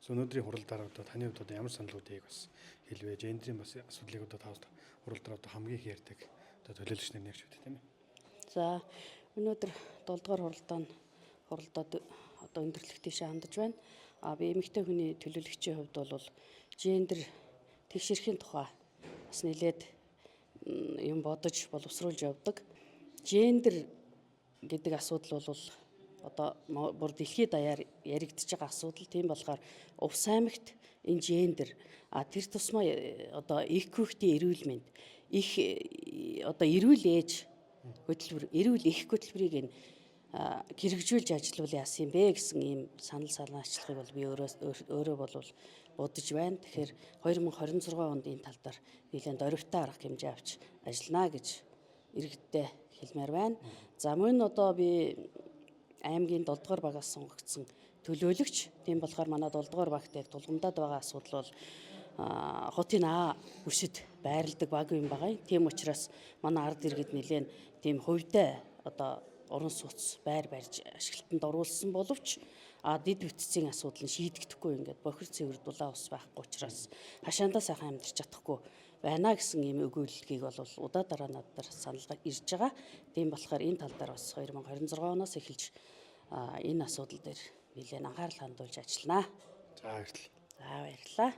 Өнөөдрийн хуралдаар одоо таны хувьд одоо ямар саналуудыг бас хэлвэ? Гендрийн бас асуудлыг одоо та хуралдаар одоо хамгийн их ярьдаг одоо төлөөлөгч нар нэрч үү тийм ээ. За өнөөдөр 7 дугаар хуралдаад одоо өндөрлөх тийшээ хандаж байна. Би эмэгтэй хүний төлөөлөгчийн хувьд бол гендер тэгшэрхийн тухай бас нэлээд юм бодож боловсруулж явдаг. Гендер гэдэг асуудал бол одоо бүр дэлхийд даяар яригдж байгаа асуудал. Тийм болохоор Увс аймагт энэ гендер тэр тусмаа одоо их хүүхдийн эрүүл мэнд, их одоо эрүүл ээж хөтөлбөр, эрүүл их хөтөлбөрийг хэрэгжүүлж ажиллавал яасан юм бэ гэсэн ийм санаачлагыг бол би өөрөө бол бодож байна. Тэгэхээр 2026 онд энэ тал дээр нэлээд дөрвтэй арга хэмжээ авч ажиллана гэж иргэддээ хэлмээр байна. За мөн одоо би аймгийн 7 дугаар багаас сонгогдсон төлөөлөгч. Тийм болохоор манай 7 дугаар багт яг тулгамдаад байгаа асуудал бол хотын бүсэд байрладаг баг юм байгаа. Тийм учраас манай ард иргэд нэлээд тийм хувьтай одоо уран суц байр барьж ашиглалтанд оруулсан боловч дид бүтцийн асуудал нь шийдэгдэхгүй ингээд бохир цэвэр дулаан ус байхгүй учраас хашаандаа сайхан амьдарч чадахгүй байна гэсэн ийм өгүүлэлгийг бол удаа дараа надад санал ирж байгаа. Тийм болохоор энэ тал дээр бас 2026 оноос эхэлж энэ асуудал дээр нэлээд анхаарал хандуулж ажиллана. За баярлалаа. За баярлалаа.